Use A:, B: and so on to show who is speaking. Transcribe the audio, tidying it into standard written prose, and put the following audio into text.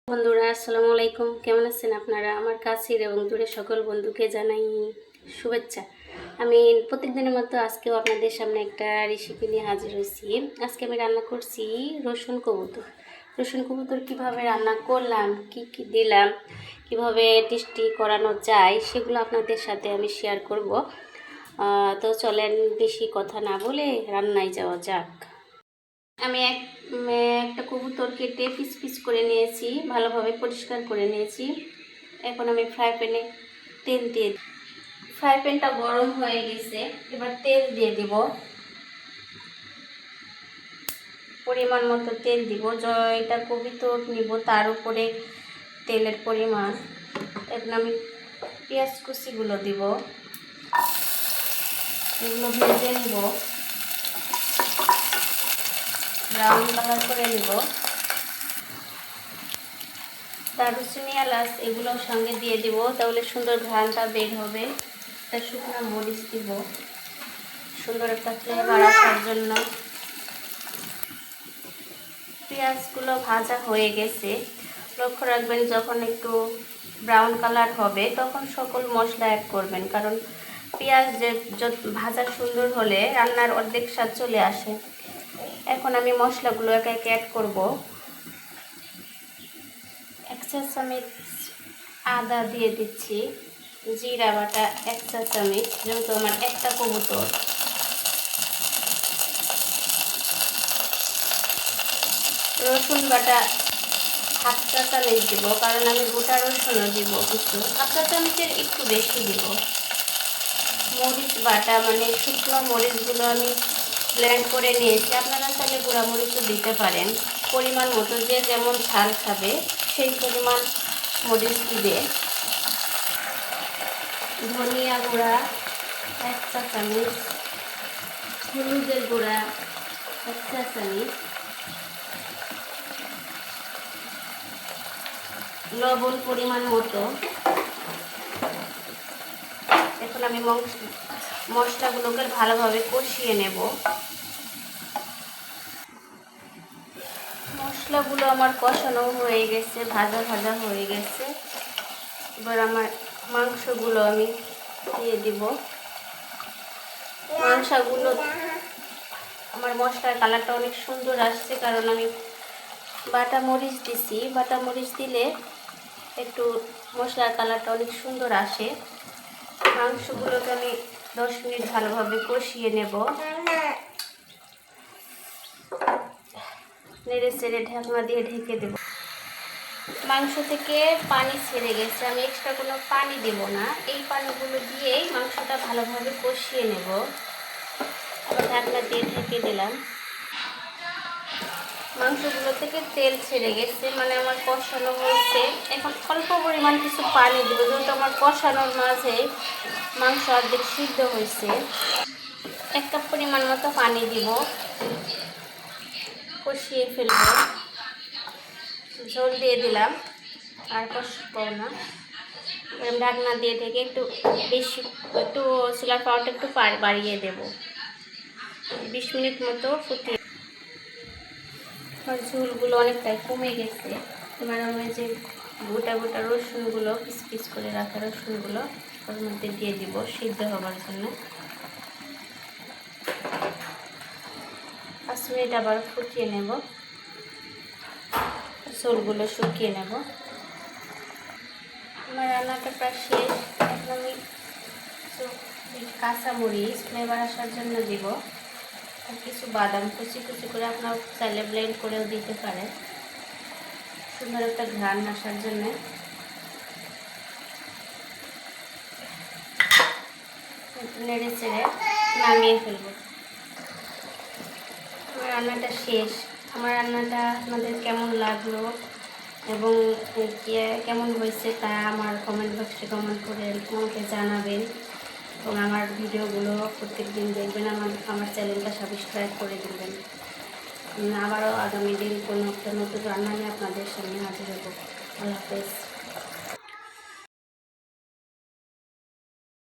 A: বন্ধুরা আসসালামু আলাইকুম, কেমন আছেন আপনারা? আমার কাছের এবং দূরের সকল বন্ধুকে জানাই শুভেচ্ছা। আমি প্রত্যেকদিনের মতো আজকেও আপনাদের সামনে একটা রেসিপি নিয়ে হাজির হয়েছি। আজকে আমি রান্না করছি রসুন কবুতর। রসুন কবুতর কীভাবে রান্না করলাম, কি কি দিলাম, কিভাবে টেস্টি করানো যায় সেগুলো আপনাদের সাথে আমি শেয়ার করব। তো চলেন বেশি কথা না বলে রান্নায় যাওয়া যাক। আমি একটা কবুতর কেটে পিস পিস করে নিয়েছি, ভালোভাবে পরিষ্কার করে নিয়েছি। এখন আমি ফ্রাই প্যানে তেল দিয়ে ফ্রাই প্যানটা গরম হয়ে গেছে, এবার তেল দিয়ে দিব। পরিমাণ মতো তেল দিব, এটা কবুতর নিব তার উপরে তেলের পরিমাণ। এখন আমি পেঁয়াজ কুচিগুলো দিব, এগুলো ভেজে নিব, ব্রাউন কালার করে নিব। দারুচিনি এলাচ এগুলোর সঙ্গে দিয়ে দিব, তাহলে সুন্দর ঘ্রাণটা বের হবে। একটা শুকনো মরিচ দিব সুন্দর একটা ফ্লেভার আসার জন্য। পেঁয়াজগুলো ভাজা হয়ে গেছে, লক্ষ্য রাখবেন যখন একটু ব্রাউন কালার হবে তখন সকল মশলা অ্যাড করবেন, কারণ পেঁয়াজ ভাজা সুন্দর হলে রান্নার অর্ধেক স্বাদ চলে আসে। এখন আমি মশলাগুলো একে একে অ্যাড করব। 1 চা চামচ আদা দিয়ে দিচ্ছি, জিরা বাটা 1 চা চামচ, যেহেতু আমার একটা কবুতর। রসুন বাটা 1/2 চা চামচ দিব, কারণ আমি গোটা রসুনও দিব কিছু, 1/2 চা চামচের একটু বেশি দিব। মরিচ বাটা মানে শুকনো মরিচগুলো আমি ব্লেন্ড করে নিয়েছি, আপনারা চাইলে গুঁড়া মরিচও দিতে পারেন। পরিমাণ মতো যে যেমন ঝাল খাবে সেই পরিমাণ মরিচ দিবে। ধনিয়া গুঁড়া 1 চা চামচ, হলুদের গুঁড়া 1 চা চামচ, লবণ পরিমাণ মতো। এখন আমি মশলাগুলোকে ভালোভাবে কষিয়ে নেব। মশলাগুলো আমার কষানো হয়ে গেছে, ভাজা ভাজা হয়ে গেছে। এবার আমার মাংসগুলো আমি দিয়ে দিব। মাংসগুলো আমার মশলার কালারটা অনেক সুন্দর আসছে, কারণ আমি বাটা মরিচ দিছি। বাটা মরিচ দিলে একটু মশলার কালারটা অনেক সুন্দর আসে। মাংসগুলোকে আমি 10 মিনিট ভালোভাবে কষিয়ে নেব। নেড়ে চেড়ে ঢাকনা দিয়ে ঢেকে দেব। মাংস থেকে পানি ছেড়ে গেছে, আমি এক্সট্রা কোনো পানি দেব না। এই পানিগুলো দিয়েই মাংসটা ভালোভাবে কষিয়ে নেব। আবার ঢাকনা দিয়ে ঢেকে দিলাম। মাংসগুলো থেকে তেল ছেড়ে গেছে, মানে আমার কষানো হয়েছে। এখন অল্প পরিমাণ কিছু পানি দেবো, যেহেতু আমার কষানোর মাঝে মাংস অর্ধেক সিদ্ধ হয়েছে। 1 কাপ পরিমাণ মতো পানি দিব, কষিয়ে ফেলব। ঝোল দিয়ে দিলাম, আর কষবো না। ঢাকনা দিয়ে ঢেকে একটু চুলার পাওয়ারটা একটু বাড়িয়ে দেব। 20 মিনিট মতো ফুটিয়ে। ঝোলগুলো অনেকটাই কমে গেছে। এবার আমি যে গোটা গোটা রসুনগুলো পিস পিস করে রাখা রসুনগুলো ওর মধ্যে দিয়ে দিব সিদ্ধ হওয়ার জন্য। 5 মিনিট আবার ফুটিয়ে নেব, ঝোলগুলো শুকিয়ে নেব। আমার রান্নাটা প্রায় শেষ। এখন আমি কাঁচামরিচ ফ্লেভার আসার জন্য দিব, আর কিছু বাদাম কুচি কুচি করে আপনার চাইলে ব্লেন্ড করেও দিতে পারেন, সুন্দর একটা ঘ্রাণ আসার জন্য। নেড়ে চেড়ে নামিয়ে ফেলব। আমার রান্নাটা শেষ। আমার রান্নাটা আপনাদের কেমন লাগলো এবং কেমন হয়েছে তা আমার কমেন্ট বক্সে কমেন্ট করে আমাকে জানাবেন, এবং আমার ভিডিওগুলো প্রত্যেক দিন দেখবেন। আমার চ্যানেলটা সাবস্ক্রাইব করে দেবেন। আবারও আগামী দিন কোনো একটা নতুন রান্না নিয়ে আপনাদের সামনে হাজির হব। আল্লাহ হাফেজ।